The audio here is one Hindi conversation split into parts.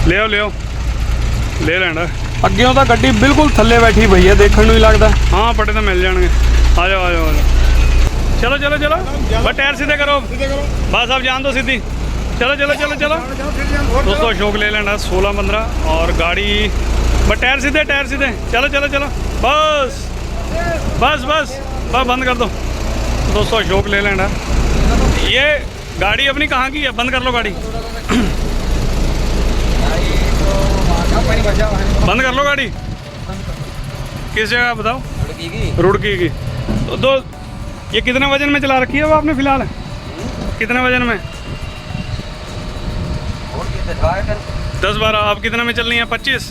ले आओ ले लेना। अगे तो गड्डी बिल्कुल थल्ले बैठी पई है, देखने नहीं लगता। हाँ पट्टे तो मिल जाएंगे। आ जाओ आ जाओ आ जाओ। चलो चलो चलो बस टायर सीधे करो बस, आप जान दो सीधी। चलो चलो चलो चलो दोस्तों, अशोक लेलैंड है 16-15 और गाड़ी बस टायर सीधे चलो चलो चलो बस बस बस बस बंद कर दो दोस्तों। अशोक लेलैंड है। ये गाड़ी अपनी कहाँ की है? बंद कर लो गाड़ी बंद कर लो गाड़ी। किस जगह बताओ? रुड़की की। तो ये कितने वजन में चला रखी है वो आपने फिलहाल? कितने वजन में? 10-12। आप कितने में चलनी है? 25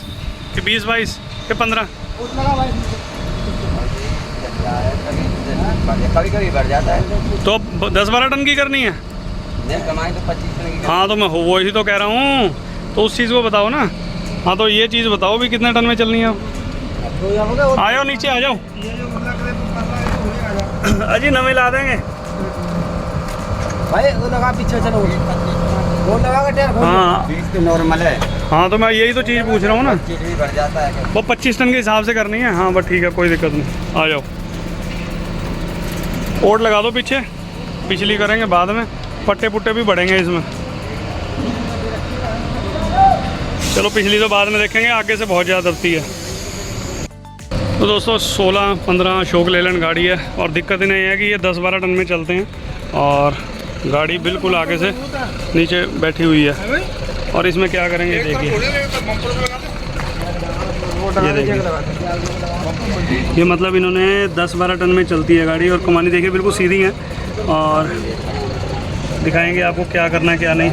कि 20-22 कि 15? कभी कभी बढ़ जाता है। तो 10-12 टन की करनी है? कमाई तो 25 टन की। हाँ तो मैं वही तो कह रहा हूँ, तो उस चीज़ को बताओ ना। हाँ तो ये चीज़ बताओ भी कितने टन में चलनी है। आ जाओ नीचे आ जाओ। अजी नवे ला देंगे भाई, वो लगा पीछे चलो, वो लगा टायर। हाँ 20 तो नॉर्मल है। हाँ तो मैं यही तो चीज़ पूछ रहा हूँ ना। 25 भी बढ़ जाता है। वो 25 टन के हिसाब से करनी है। हाँ बस ठीक है, कोई दिक्कत नहीं। आ जाओ ओट लगा दो पीछे, पिछली करेंगे बाद में, पट्टे पुट्टे भी बढ़ेंगे इसमें। चलो पिछली तो बाद में देखेंगे, आगे से बहुत ज़्यादा दबती है। तो दोस्तों 16-15 अशोक लेलैंड गाड़ी है और दिक्कत इन्हें यह है कि ये 10-12 टन में चलते हैं और गाड़ी बिल्कुल आगे से नीचे बैठी हुई है। और इसमें क्या करेंगे देखिए, ये देखिए, ये मतलब इन्होंने 10-12 टन में चलती है गाड़ी और कमानी देखिए बिल्कुल सीधी है। और दिखाएंगे आपको क्या करना है क्या नहीं।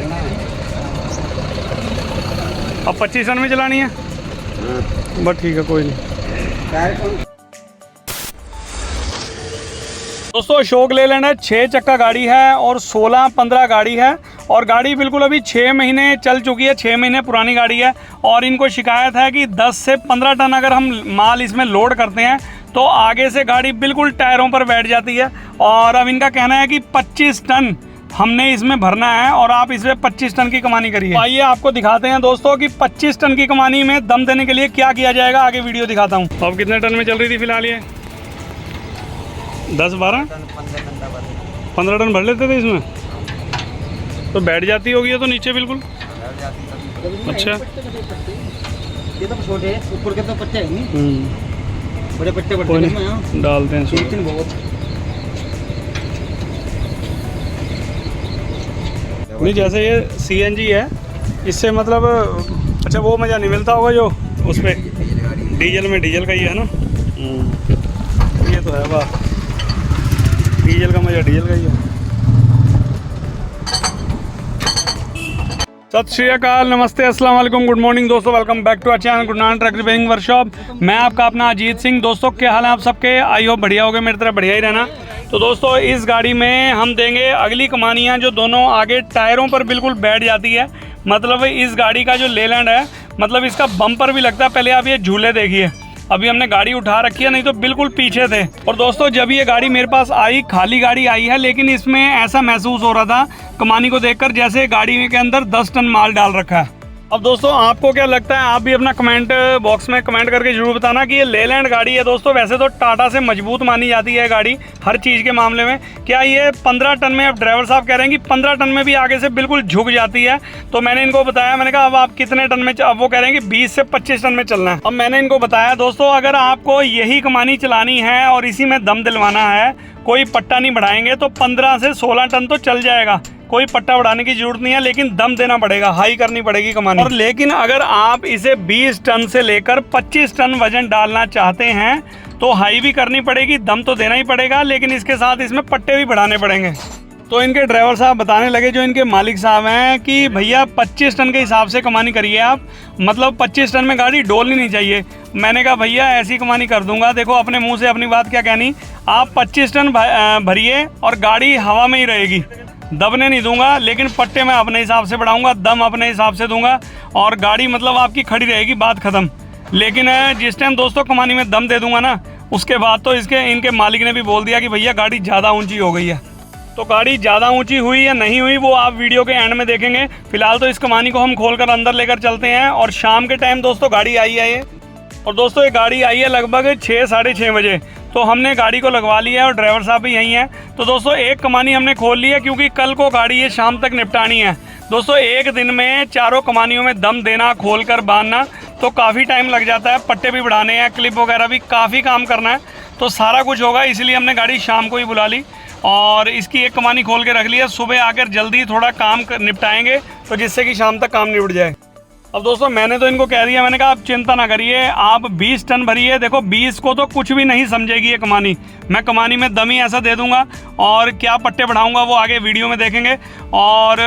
अब 25 टन में चलानी है बस ठीक है, कोई नहीं। दोस्तों अशोक लेलैंड है, 6 चक्का गाड़ी है और 16-15 गाड़ी है और गाड़ी बिल्कुल अभी 6 महीने चल चुकी है, 6 महीने पुरानी गाड़ी है। और इनको शिकायत है कि 10 से 15 टन अगर हम माल इसमें लोड करते हैं तो आगे से गाड़ी बिल्कुल टायरों पर बैठ जाती है। और अब इनका कहना है कि 25 टन हमने इसमें भरना है और आप इसमें 25 टन की कमानी करिए। आइए आपको दिखाते हैं दोस्तों कि 25 टन की कमानी में दम देने के लिए क्या किया जाएगा, आगे वीडियो दिखाता हूँ। अब कितने टन में चल रही थी फिलहाल ये? 10-12 15 टन भर लेते थे इसमें, तो बैठ जाती होगी ये तो नीचे बिल्कुल। अच्छा ये तो छोटे हैं, ऊपर के तो पट्टे हैं नहीं, बड़े पट्टे नहीं डालते हैं बहुत। नहीं जैसे ये CNG है, इससे मतलब अच्छा वो मज़ा नहीं मिलता होगा जो उस पर डीजल का ही है ना। ये तो है वाह, डीजल का मज़ा डीजल का ही है। सत श्री अकाल, नमस्ते, अस्सलाम वालेकुम, गुड मॉर्निंग दोस्तों, welcome back to our channel गुरनान ट्रक रिपेयरिंग वर्कशॉप। मैं आपका अपना अजीत सिंह। दोस्तों क्या हाल है आप सबके? आई होप बढ़िया हो गए, मेरी तरह बढ़िया ही रहना। तो दोस्तों इस गाड़ी में हम देंगे अगली कमानियाँ जो दोनों आगे टायरों पर बिल्कुल बैठ जाती है। मतलब इस गाड़ी का जो लेलैंड है, मतलब इसका बम्पर भी लगता है। पहले आप ये झूले देखिए, अभी हमने गाड़ी उठा रखी है, नहीं तो बिल्कुल पीछे थे। और दोस्तों जब ये गाड़ी मेरे पास आई, खाली गाड़ी आई है, लेकिन इसमें ऐसा महसूस हो रहा था कमानी को देखकर जैसे गाड़ी के अंदर 10 टन माल डाल रखा है। अब दोस्तों आपको क्या लगता है? आप भी अपना कमेंट बॉक्स में कमेंट करके जरूर बताना कि ये लेलैंड गाड़ी है। दोस्तों वैसे तो टाटा से मजबूत मानी जाती है गाड़ी हर चीज़ के मामले में। क्या ये 15 टन में, अब ड्राइवर साहब कह रहे हैं कि 15 टन में भी आगे से बिल्कुल झुक जाती है। तो मैंने इनको बताया, मैंने कहा अब आप कितने टन में? अब वो कह रहे हैं कि 20 से 25 टन में चलना है। अब मैंने इनको बताया दोस्तों अगर आपको यही कमानी चलानी है और इसी में दम दिलवाना है, कोई पट्टा नहीं बढ़ाएंगे तो 15 से 16 टन तो चल जाएगा, कोई पट्टा बढ़ाने की जरूरत नहीं है, लेकिन दम देना पड़ेगा, हाई करनी पड़ेगी कमानी। और लेकिन अगर आप इसे 20 टन से लेकर 25 टन वजन डालना चाहते हैं तो हाई भी करनी पड़ेगी, दम तो देना ही पड़ेगा, लेकिन इसके साथ इसमें पट्टे भी बढ़ाने पड़ेंगे। तो इनके ड्राइवर साहब बताने लगे, जो इनके मालिक साहब हैं, कि भैया 25 टन के हिसाब से कमानी करिए आप, मतलब 25 टन में गाड़ी डोलनी नहीं चाहिए। मैंने कहा भैया ऐसी कमानी कर दूंगा, देखो अपने मुंह से अपनी बात क्या कहनी, आप 25 टन भरिए और गाड़ी हवा में ही रहेगी, दबने नहीं दूंगा, लेकिन पट्टे मैं अपने हिसाब से बढ़ाऊंगा, दम अपने हिसाब से दूंगा और गाड़ी मतलब आपकी खड़ी रहेगी, बात खत्म। लेकिन जिस टाइम दोस्तों कमानी में दम दे दूंगा ना, उसके बाद तो इनके मालिक ने भी बोल दिया कि भैया गाड़ी ज़्यादा ऊंची हो गई है। तो गाड़ी ज़्यादा ऊंची हुई या नहीं हुई वो आप वीडियो के एंड में देखेंगे। फिलहाल तो इस कमानी को हम खोलकर अंदर लेकर चलते हैं। और शाम के टाइम दोस्तों गाड़ी आई है ये, और दोस्तों ये गाड़ी आई है लगभग 6 साढ़े 6 बजे। तो हमने गाड़ी को लगवा लिया है और ड्राइवर साहब भी यहीं हैं। तो दोस्तों एक कमानी हमने खोल ली है क्योंकि कल को गाड़ी ये शाम तक निपटानी है। दोस्तों एक दिन में चारों कमानियों में दम देना, खोलकर बांधना तो काफ़ी टाइम लग जाता है। पट्टे भी बढ़ाने हैं, क्लिप वगैरह भी काफ़ी काम करना है, तो सारा कुछ होगा, इसलिए हमने गाड़ी शाम को ही बुला ली और इसकी एक कमानी खोल के रख लिया। सुबह आकर जल्दी थोड़ा काम निपटाएंगे तो जिससे कि शाम तक काम निपट जाए। अब दोस्तों मैंने तो इनको कह दिया, मैंने कहा आप चिंता ना करिए, आप 20 टन भरिए। देखो 20 को तो कुछ भी नहीं समझेगी ये कमानी। मैं कमानी में दम ही ऐसा दे दूंगा और क्या पट्टे बढ़ाऊंगा वो आगे वीडियो में देखेंगे। और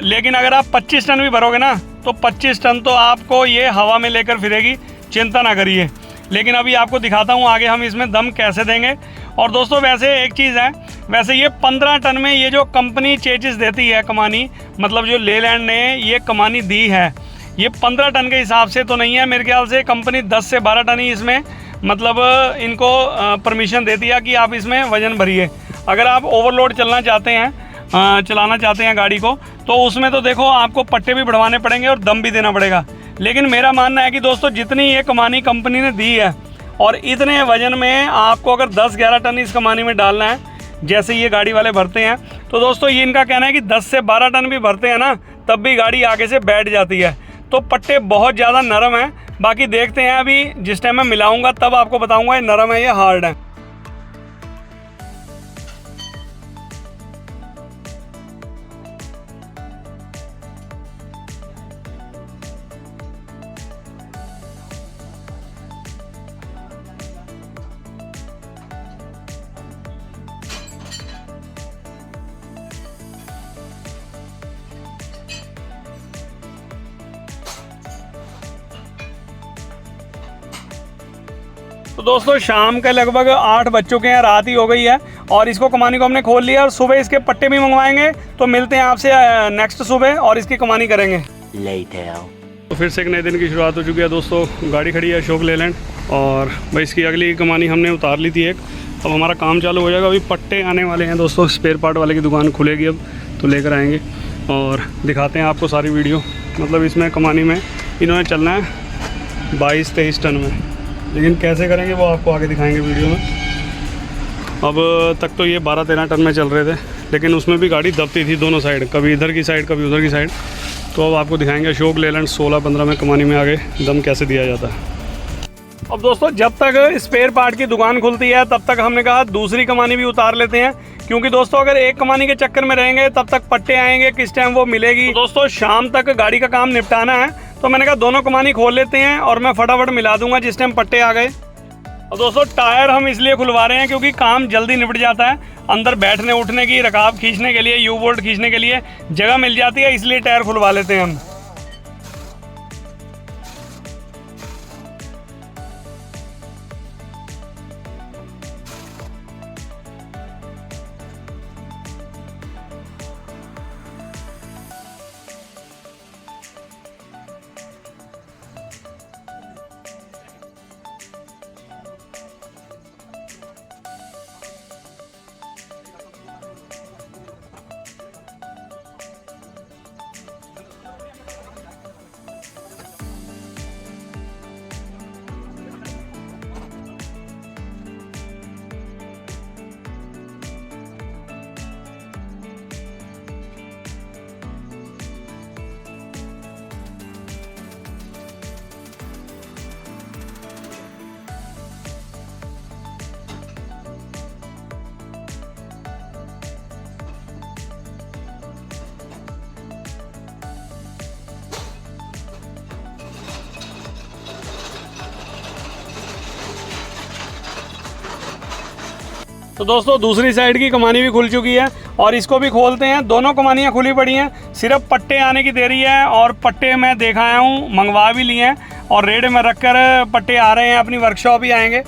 लेकिन अगर आप 25 टन भी भरोगे ना तो 25 टन तो आपको ये हवा में लेकर फिरेगी, चिंता ना करिए। लेकिन अभी आपको दिखाता हूँ आगे हम इसमें दम कैसे देंगे। और दोस्तों वैसे एक चीज़ है, वैसे ये 15 टन में ये जो कंपनी चेचिस देती है कमानी, मतलब जो लेलैंड ने ये कमानी दी है, ये 15 टन के हिसाब से तो नहीं है। मेरे ख्याल से कंपनी 10 से 12 टन ही इसमें मतलब इनको परमिशन देती है कि आप इसमें वज़न भरिए। अगर आप ओवरलोड चलाना चाहते हैं गाड़ी को, तो उसमें तो देखो आपको पट्टे भी बढ़वाने पड़ेंगे और दम भी देना पड़ेगा। लेकिन मेरा मानना है कि दोस्तों जितनी ये कमानी कंपनी ने दी है और इतने वज़न में आपको अगर 10-11 टन इस कमानी में डालना है, जैसे ये गाड़ी वाले भरते हैं, तो दोस्तों ये इनका कहना है कि 10 से 12 टन भी भरते हैं ना तब भी गाड़ी आगे से बैठ जाती है। तो पट्टे बहुत ज़्यादा नरम हैं। बाकी देखते हैं, अभी जिस टाइम मैं मिलाऊंगा तब आपको बताऊंगा ये नरम है या हार्ड है। तो दोस्तों शाम के लगभग 8 बज चुके हैं, रात ही हो गई है और इसको कमानी को हमने खोल लिया और सुबह इसके पट्टे भी मंगवाएंगे। तो मिलते हैं आपसे नेक्स्ट सुबह और इसकी कमानी करेंगे। तो फिर से एक नए दिन की शुरुआत हो चुकी है दोस्तों। गाड़ी खड़ी है अशोक लेलैंड और भाई इसकी अगली कमानी हमने उतार ली थी एक। अब हमारा काम चालू हो जाएगा। अभी पट्टे आने वाले हैं दोस्तों, स्पेयर पार्ट वाले की दुकान खुलेगी अब, तो लेकर आएंगे और दिखाते हैं आपको सारी वीडियो। मतलब इसमें कमानी में इन्होंने चलना है 22-23 टन में, लेकिन कैसे करेंगे वो आपको आगे दिखाएंगे वीडियो में। अब तक तो ये 12-13 टन में चल रहे थे, लेकिन उसमें भी गाड़ी दबती थी दोनों साइड, कभी इधर की साइड कभी उधर की साइड। तो अब आपको दिखाएंगे अशोक लेलैंड 16-15 में कमानी में आगे दम कैसे दिया जाता है। अब दोस्तों जब तक स्पेयर पार्ट की दुकान खुलती है तब तक हमने कहा दूसरी कमानी भी उतार लेते हैं, क्योंकि दोस्तों अगर एक कमानी के चक्कर में रहेंगे तब तक पट्टे आएंगे, किस टाइम वो मिलेगी। तो दोस्तों शाम तक गाड़ी का काम निपटाना है, तो मैंने कहा दोनों कमानी खोल लेते हैं और मैं फटाफट मिला दूंगा जिस टाइम पट्टे आ गए। और दोस्तों टायर हम इसलिए खुलवा रहे हैं क्योंकि काम जल्दी निपट जाता है। अंदर बैठने उठने की, रकाब खींचने के लिए, यू बोल्ट खींचने के लिए जगह मिल जाती है, इसलिए टायर खुलवा लेते हैं हम। तो दोस्तों दूसरी साइड की कमानी भी खुल चुकी है और इसको भी खोलते हैं। दोनों कमानियाँ खुली पड़ी हैं, सिर्फ पट्टे आने की देरी है। और पट्टे मैं देखा आया हूँ, मंगवा भी लिए हैं और रेड में रखकर पट्टे आ रहे हैं, अपनी वर्कशॉप ही आएंगे।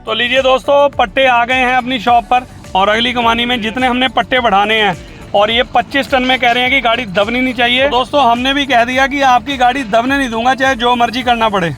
तो लीजिए दोस्तों, पट्टे आ गए हैं अपनी शॉप पर और अगली कमानी में जितने हमने पट्टे बढ़ाने हैं और ये 25 टन में कह रहे हैं कि गाड़ी दबनी नहीं चाहिए। तो दोस्तों हमने भी कह दिया कि आपकी गाड़ी दबने नहीं दूंगा, चाहे जो मर्जी करना पड़े।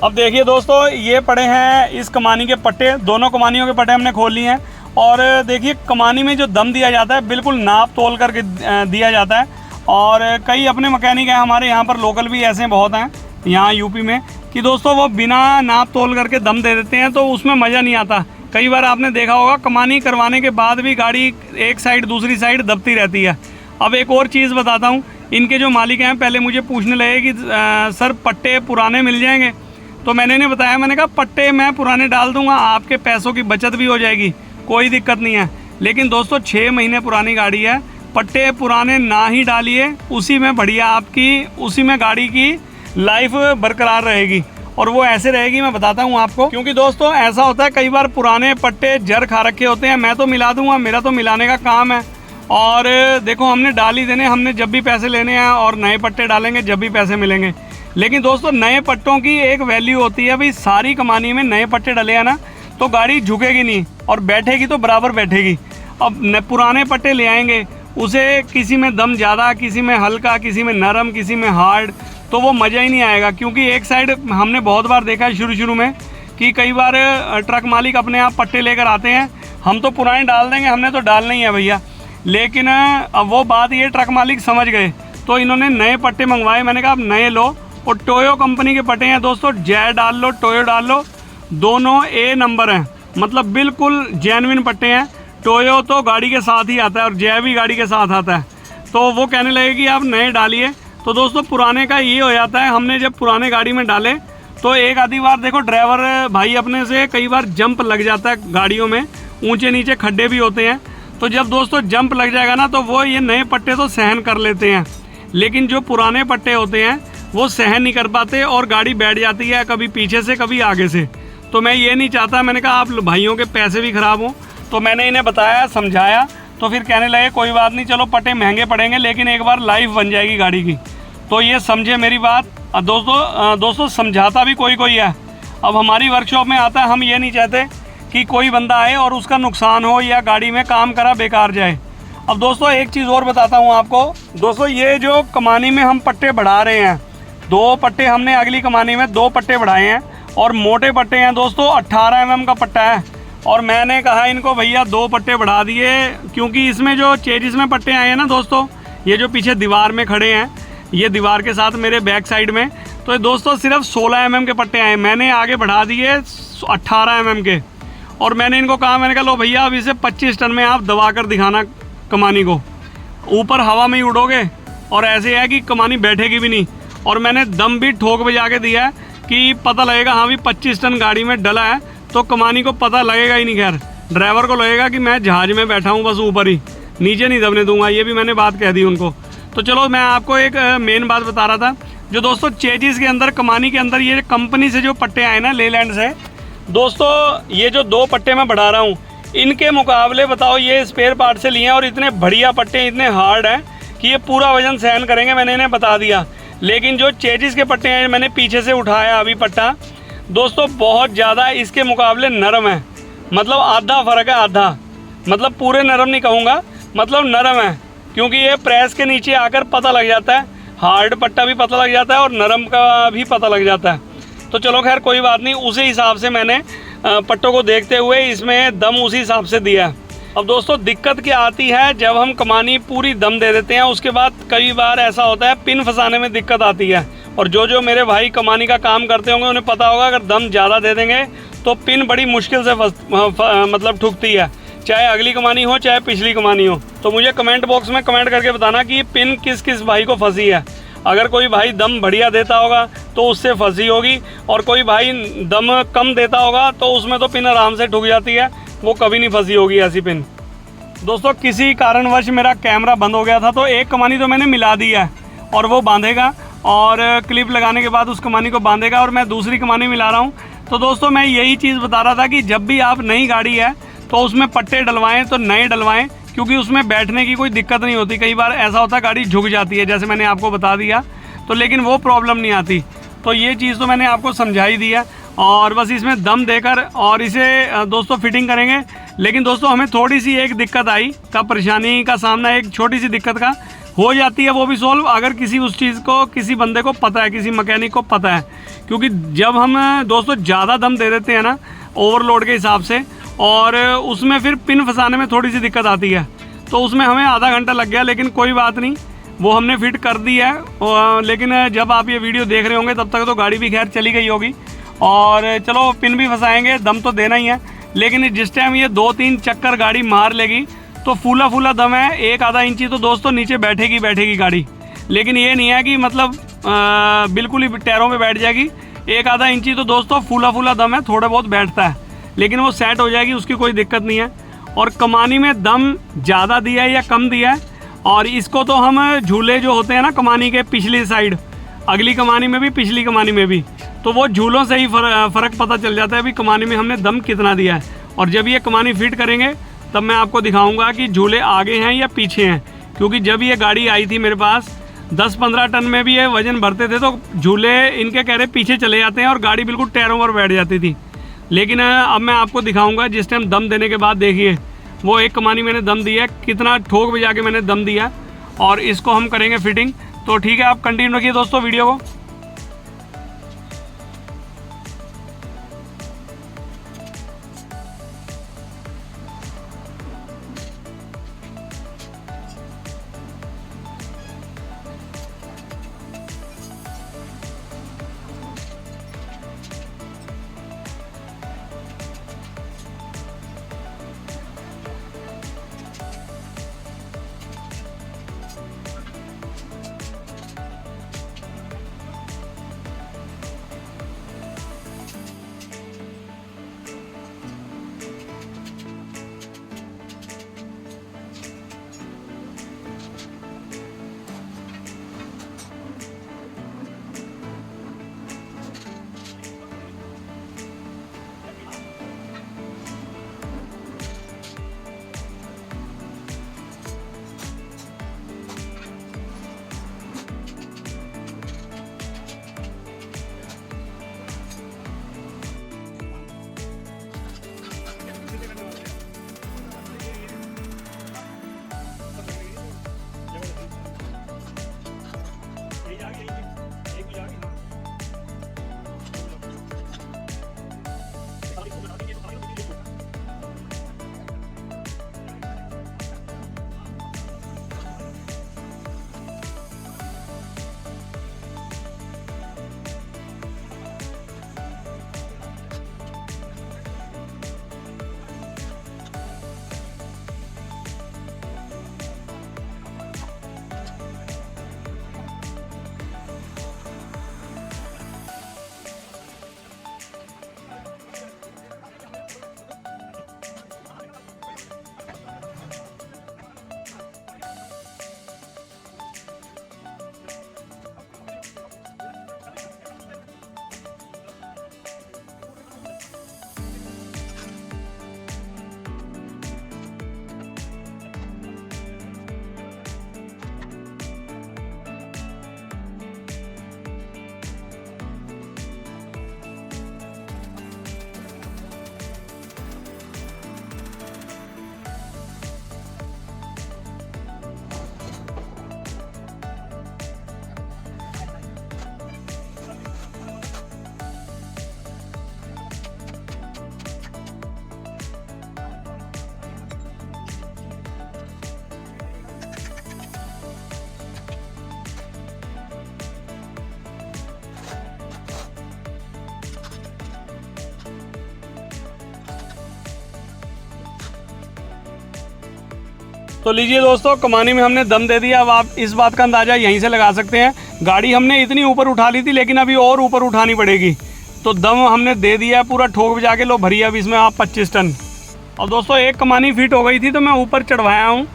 अब देखिए दोस्तों, ये पड़े हैं इस कमानी के पट्टे, दोनों कमानियों के पट्टे हमने खोल लिए हैं। और देखिए कमानी में जो दम दिया जाता है बिल्कुल नाप तोल करके दिया जाता है। और कई अपने मैकेनिक हैं हमारे यहाँ पर, लोकल भी ऐसे बहुत हैं यहाँ यूपी में, कि दोस्तों वो बिना नाप तोल करके दम दे देते हैं, तो उसमें मज़ा नहीं आता। कई बार आपने देखा होगा कमानी करवाने के बाद भी गाड़ी एक साइड दूसरी साइड दबती रहती है। अब एक और चीज़ बताता हूँ, इनके जो मालिक हैं पहले मुझे पूछने लगे कि सर पट्टे पुराने मिल जाएंगे। तो मैंने इन्हें बताया, मैंने कहा पट्टे मैं पुराने डाल दूँगा, आपके पैसों की बचत भी हो जाएगी, कोई दिक्कत नहीं है। लेकिन दोस्तों 6 महीने पुरानी गाड़ी है, पट्टे पुराने ना ही डालिए, उसी में बढ़िया आपकी, उसी में गाड़ी की लाइफ बरकरार रहेगी। और वो ऐसे रहेगी, मैं बताता हूँ आपको, क्योंकि दोस्तों ऐसा होता है कई बार पुराने पट्टे जर खा रखे होते हैं। मैं तो मिला दूंगा, मेरा तो मिलाने का काम है। और देखो हमने डाल ही देने, हमने जब भी पैसे लेने हैं और नए पट्टे डालेंगे जब भी पैसे मिलेंगे। लेकिन दोस्तों नए पट्टों की एक वैल्यू होती है भाई, सारी कमानी में नए पट्टे डले हैं ना तो गाड़ी झुकेगी नहीं और बैठेगी तो बराबर बैठेगी। अब पुराने पट्टे ले आएंगे, उसे किसी में दम ज़्यादा, किसी में हल्का, किसी में नरम, किसी में हार्ड, तो वो मज़ा ही नहीं आएगा। क्योंकि एक साइड हमने बहुत बार देखा है शुरू में कि कई बार ट्रक मालिक अपने आप पट्टे लेकर आते हैं, हम तो पुराने डाल देंगे, हमने तो डालना ही है भैया। लेकिन अब वो बात ये ट्रक मालिक समझ गए, तो इन्होंने नए पट्टे मंगवाए। मैंने कहा आप नए लो, और टोयो कंपनी के पट्टे हैं दोस्तों, जय डाल लो, टोयो डाल लो, दोनों ए नंबर हैं, मतलब बिल्कुल जेन्युइन पट्टे हैं। टोयो तो गाड़ी के साथ ही आता है और जय भी गाड़ी के साथ आता है। तो वो कहने लगे कि आप नए डालिए। तो दोस्तों पुराने का ये हो जाता है, हमने जब पुराने गाड़ी में डाले तो एक आधी बार देखो ड्राइवर भाई अपने से कई बार जंप लग जाता है गाड़ियों में, ऊंचे नीचे खड्डे भी होते हैं। तो जब दोस्तों जंप लग जाएगा ना तो वो ये नए पट्टे तो सहन कर लेते हैं, लेकिन जो पुराने पट्टे होते हैं वो सहन नहीं कर पाते और गाड़ी बैठ जाती है कभी पीछे से कभी आगे से। तो मैं ये नहीं चाहता, मैंने कहा आप भाइयों के पैसे भी ख़राब हों। तो मैंने इन्हें बताया, समझाया, तो फिर कहने लगे कोई बात नहीं, चलो पट्टे महंगे पड़ेंगे लेकिन एक बार लाइफ बन जाएगी गाड़ी की। तो ये समझे मेरी बात। दोस्तों समझाता भी कोई है। अब हमारी वर्कशॉप में आता है, हम ये नहीं चाहते कि कोई बंदा आए और उसका नुकसान हो या गाड़ी में काम करा बेकार जाए। अब दोस्तों एक चीज़ और बताता हूँ आपको। दोस्तों ये जो कमानी में हम पट्टे बढ़ा रहे हैं, 2 पट्टे हमने अगली कमानी में 2 पट्टे बढ़ाए हैं और मोटे पट्टे हैं दोस्तों, 18 mm का पट्टा है। और मैंने कहा इनको भैया 2 पट्टे बढ़ा दिए, क्योंकि इसमें जो चेजिस में पट्टे आए हैं ना दोस्तों, ये जो पीछे दीवार में खड़े हैं, ये दीवार के साथ मेरे बैक साइड में, तो ये दोस्तों सिर्फ 16 mm के पट्टे आए, मैंने आगे बढ़ा दिए 18 mm के। और मैंने इनको कहा, मैंने कहा लो भैया अब इसे 25 टन में आप दबा कर दिखाना कमानी को, ऊपर हवा में ही उड़ोगे और ऐसे है कि कमानी बैठेगी भी नहीं। और मैंने दम भी ठोक बजा के दिया है कि पता लगेगा हाँ भी 25 टन गाड़ी में डला है, तो कमानी को पता लगेगा ही नहीं। खैर ड्राइवर को लगेगा कि मैं जहाज में बैठा हूँ बस, ऊपर ही, नीचे नहीं दबने दूंगा। ये भी मैंने बात कह दी उनको। तो चलो मैं आपको एक मेन बात बता रहा था, जो दोस्तों चेजिस के अंदर, कमानी के अंदर ये कंपनी से जो पट्टे आए ना लेलैंड से, दोस्तों ये जो 2 पट्टे मैं बढ़ा रहा हूँ, इनके मुकाबले बताओ ये स्पेयर पार्ट से लिए हैं और इतने बढ़िया पट्टे, इतने हार्ड हैं कि ये पूरा वजन सहन करेंगे, मैंने इन्हें बता दिया। लेकिन जो चेजिस के पट्टे हैं, मैंने पीछे से उठाया अभी पट्टा, दोस्तों बहुत ज़्यादा इसके मुकाबले नरम है, मतलब आधा फ़र्क है, आधा, मतलब पूरे नरम नहीं कहूँगा, मतलब नरम है। क्योंकि ये प्रेस के नीचे आकर पता लग जाता है, हार्ड पट्टा भी पता लग जाता है और नरम का भी पता लग जाता है। तो चलो खैर कोई बात नहीं, उसी हिसाब से मैंने पट्टों को देखते हुए इसमें दम उसी हिसाब से दिया। अब दोस्तों दिक्कत क्या आती है, जब हम कमानी पूरी दम दे देते हैं उसके बाद कई बार ऐसा होता है पिन फंसाने में दिक्कत आती है। और जो मेरे भाई कमानी का काम करते होंगे उन्हें पता होगा, अगर दम ज़्यादा दे देंगे तो पिन बड़ी मुश्किल से मतलब ठुकती है, चाहे अगली कमानी हो चाहे पिछली कमानी हो। तो मुझे कमेंट बॉक्स में कमेंट करके बताना कि पिन किस किस भाई को फंसी है। अगर कोई भाई दम बढ़िया देता होगा तो उससे फंसी होगी, और कोई भाई दम कम देता होगा तो उसमें तो पिन आराम से ठुक जाती है, वो कभी नहीं फंसी होगी ऐसी पिन। दोस्तों किसी कारणवश मेरा कैमरा बंद हो गया था, तो एक कमानी तो मैंने मिला दी है और वो बांधेगा, और क्लिप लगाने के बाद उस कमानी को बांधेगा, और मैं दूसरी कमानी मिला रहा हूँ। तो दोस्तों मैं यही चीज़ बता रहा था कि जब भी आप नई गाड़ी है तो उसमें पट्टे डलवाएं तो नए डलवाएं, क्योंकि उसमें बैठने की कोई दिक्कत नहीं होती। कई बार ऐसा होता है गाड़ी झुक जाती है, जैसे मैंने आपको बता दिया, तो लेकिन वो प्रॉब्लम नहीं आती। तो ये चीज़ तो मैंने आपको समझा ही दी है। और बस इसमें दम देकर और इसे दोस्तों फिटिंग करेंगे। लेकिन दोस्तों हमें थोड़ी सी एक दिक्कत आई का परेशानी का सामना एक छोटी सी दिक्कत का हो जाती है, वो भी सोल्व अगर किसी उस चीज़ को किसी बंदे को पता है, किसी मैकेनिक को पता है। क्योंकि जब हम दोस्तों ज़्यादा दम दे देते हैं ना ओवरलोड के हिसाब से, और उसमें फिर पिन फंसाने में थोड़ी सी दिक्कत आती है, तो उसमें हमें आधा घंटा लग गया। लेकिन कोई बात नहीं, वो हमने फिट कर दी है। लेकिन जब आप ये वीडियो देख रहे होंगे तब तक तो गाड़ी भी खैर चली गई होगी। और चलो पिन भी फंसाएंगे, दम तो देना ही है। लेकिन जिस टाइम ये 2-3 चक्कर गाड़ी मार लेगी तो फूला फूला दम है, 1-आधा इंची तो दोस्तों नीचे बैठेगी गाड़ी। लेकिन ये नहीं है कि मतलब बिल्कुल ही टायरों पे बैठ जाएगी। 1-आधा इंची तो दोस्तों फूला फूला दम है, थोड़ा बहुत बैठता है, लेकिन वो सेट हो जाएगी, उसकी कोई दिक्कत नहीं है। और कमानी में दम ज़्यादा दिया है या कम दिया है, और इसको तो हम झूले जो होते हैं ना कमानी के पिछली साइड, अगली कमानी में भी पिछली कमानी में भी, तो वो झूलों से ही फ़र्क पता चल जाता है भी कमानी में हमने दम कितना दिया है। और जब ये कमानी फिट करेंगे तब मैं आपको दिखाऊंगा कि झूले आगे हैं या पीछे हैं। क्योंकि जब ये गाड़ी आई थी मेरे पास 10-15 टन में भी ये वज़न भरते थे, तो झूले इनके कह रहे पीछे चले जाते हैं और गाड़ी बिल्कुल टायरों पर बैठ जाती थी। लेकिन अब मैं आपको दिखाऊंगा जिस टाइम दम देने के बाद, देखिए वो एक कमानी मैंने दम दिया है, कितना ठोक बजा के मैंने दम दिया, और इसको हम करेंगे फिटिंग। तो ठीक है, आप कंटिन्यू रखिए दोस्तों वीडियो को। तो लीजिए दोस्तों, कमानी में हमने दम दे दिया। अब आप इस बात का अंदाज़ा यहीं से लगा सकते हैं, गाड़ी हमने इतनी ऊपर उठा ली थी लेकिन अभी और ऊपर उठानी पड़ेगी। तो दम हमने दे दिया पूरा ठोक बजा के, लो भरिए अब इसमें आप 25 टन। और दोस्तों एक कमानी फिट हो गई थी तो मैं ऊपर चढ़वाया हूँ,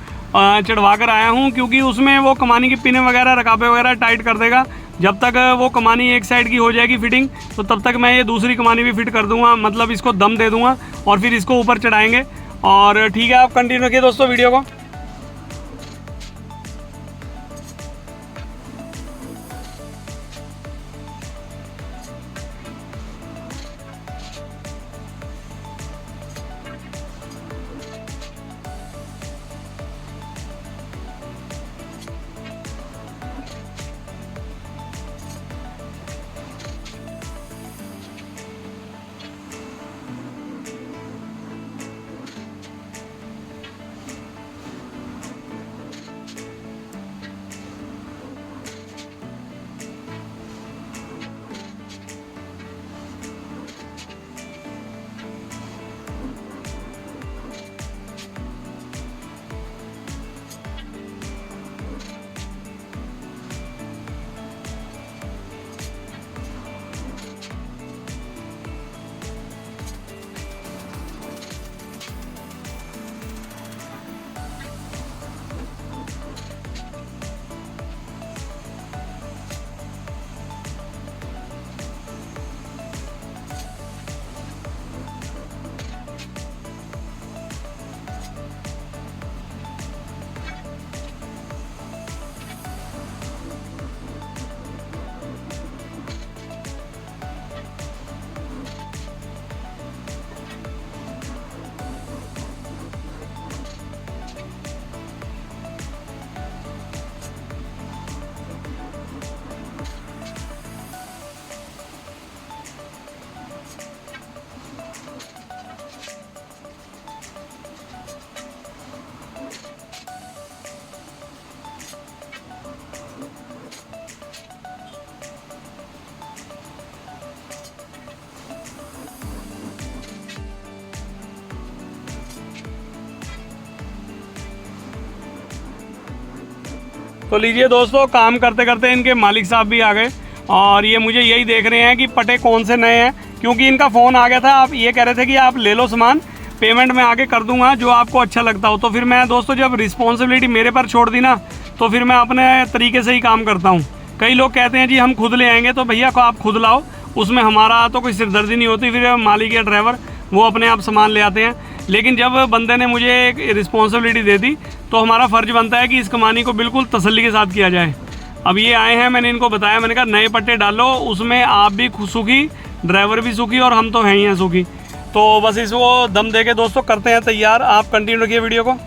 चढ़वा कर आया हूँ, क्योंकि उसमें वो कमानी की पिनें वगैरह रकाबे वगैरह टाइट कर देगा। जब तक वो कमानी एक साइड की हो जाएगी फिटिंग, तो तब तक मैं ये दूसरी कमानी भी फिट कर दूँगा, मतलब इसको दम दे दूँगा और फिर इसको ऊपर चढ़ाएँगे। और ठीक है, आप कंटिन्यू रखिए दोस्तों वीडियो को। तो लीजिए दोस्तों, काम करते करते इनके मालिक साहब भी आ गए और ये मुझे यही देख रहे हैं कि पटे कौन से नए हैं, क्योंकि इनका फ़ोन आ गया था। आप ये कह रहे थे कि आप ले लो सामान, पेमेंट में आगे कर दूंगा जो आपको अच्छा लगता हो। तो फिर मैं दोस्तों जब रिस्पॉन्सिबिलिटी मेरे पर छोड़ दी ना, तो फिर मैं अपने तरीके से ही काम करता हूँ। कई लोग कहते हैं जी हम खुद ले आएंगे, तो भैया आप खुद लाओ, उसमें हमारा तो कोई सिरदर्दी नहीं होती। फिर मालिक या ड्राइवर वो अपने आप सामान ले आते हैं। लेकिन जब बंदे ने मुझे एक रिस्पॉन्सिबिलिटी दे दी, तो हमारा फ़र्ज़ बनता है कि इस कमानी को बिल्कुल तसल्ली के साथ किया जाए। अब ये आए हैं, मैंने इनको बताया, मैंने कहा नए पट्टे डालो, उसमें आप भी सुखी, ड्राइवर भी सुखी और हम तो हैं ही हैं सुखी। तो बस इसको दम दे के दोस्तों करते हैं तैयार। आप कंटिन्यू रखिए वीडियो को।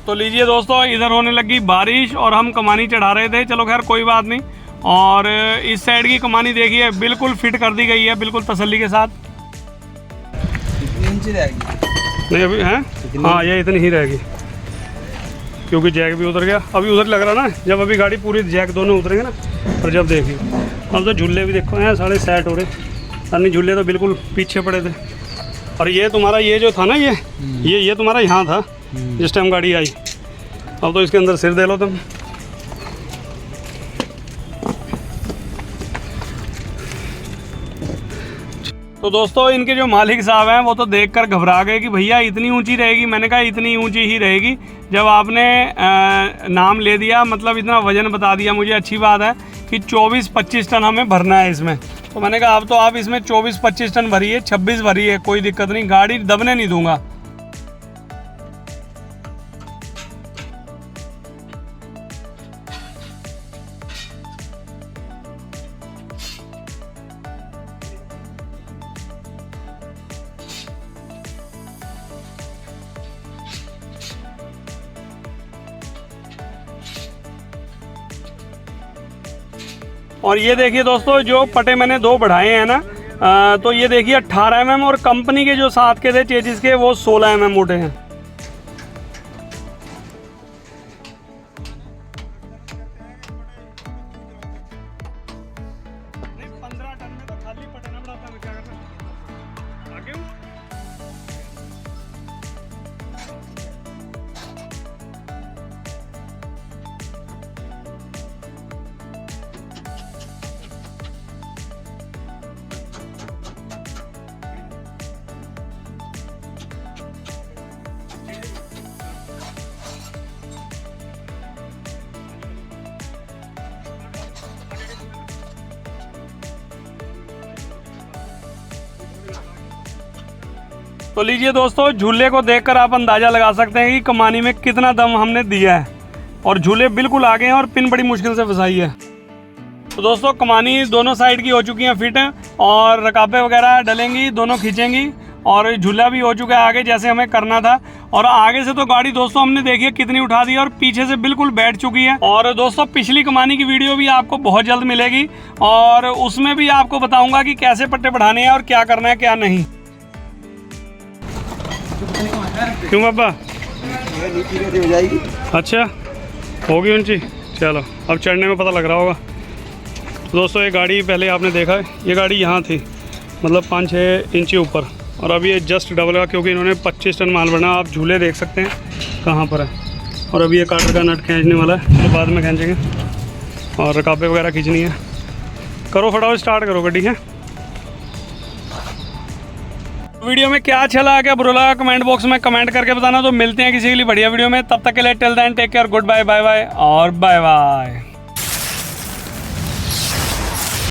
तो लीजिए दोस्तों, इधर होने लगी बारिश और हम कमानी चढ़ा रहे थे। चलो खैर कोई बात नहीं। और इस साइड की कमानी देखिए बिल्कुल फिट कर दी गई है, बिल्कुल तसल्ली के साथ। कितनी इंच रहेगी? नहीं अभी हैं, हाँ ये इतनी ही रहेगी, क्योंकि जैक भी उतर गया। अभी उधर लग रहा ना, जब अभी गाड़ी पूरी जैक दोनों उतरेंगे ना, और जब देखिए अब तो झूले भी देखो हैं सारे सेट हो रहे। अन्य झूले तो बिल्कुल पीछे पड़े थे। और ये तुम्हारा ये जो था ना, ये तुम्हारा यहाँ था जिस टाइम गाड़ी आई। अब तो इसके अंदर सिर दे लो तुम। तो दोस्तों इनके जो मालिक साहब हैं वो तो देखकर घबरा गए कि भैया इतनी ऊंची रहेगी। मैंने कहा इतनी ऊंची ही रहेगी। जब आपने नाम ले दिया, मतलब इतना वजन बता दिया, मुझे अच्छी बात है कि 24-25 टन हमें भरना है इसमें। तो मैंने कहा अब तो आप इसमें 24-25 टन भरिए, 26 भरिए, कोई दिक्कत नहीं, गाड़ी दबने नहीं दूंगा। और ये देखिए दोस्तों, जो पटे मैंने 2 बढ़ाए हैं ना, तो ये देखिए 18 mm और कंपनी के जो साथ के थे चेजिस के, वो 16 mm मोटे हैं। नहीं 15 टन में तो खाली पटे ना बढ़ाता, मैं क्या करता आगे। तो लीजिए दोस्तों, झूले को देखकर आप अंदाज़ा लगा सकते हैं कि कमानी में कितना दम हमने दिया है। और झूले बिल्कुल आगे हैं और पिन बड़ी मुश्किल से फंसाई है। तो दोस्तों कमानी दोनों साइड की हो चुकी हैं फिट, और रकाबे वगैरह डलेंगी, दोनों खींचेंगी और झूला भी हो चुका है आगे जैसे हमें करना था। और आगे से तो गाड़ी दोस्तों हमने देखिए कितनी उठा दी है और पीछे से बिल्कुल बैठ चुकी है। और दोस्तों पिछली कमानी की वीडियो भी आपको बहुत जल्द मिलेगी और उसमें भी आपको बताऊंगा कि कैसे पट्टे बढ़ाने हैं और क्या करना है क्या नहीं। क्यों बाबा? हो जाएगी। अच्छा होगी ऊंची, चलो अब चढ़ने में पता लग रहा होगा। दोस्तों ये गाड़ी पहले आपने देखा है, ये गाड़ी यहाँ थी मतलब 5-6 इंची ऊपर, और अभी ये जस्ट डबल का क्योंकि इन्होंने 25 टन माल बना। आप झूले देख सकते हैं कहाँ पर है। और अभी ये कार्टर का नट खींचने वाला है, तो बाद में खींचेंगे और रकाबे वगैरह खींचनी है। करो फटाफट स्टार्ट करो गाड़ी है। वीडियो में क्या अच्छा लगा क्या बुरा लगा कमेंट बॉक्स में कमेंट करके बताना। तो मिलते हैं किसी के लिए बढ़िया वीडियो में, तब तक के लिए till then take care, good bye, bye bye और बाय बाय।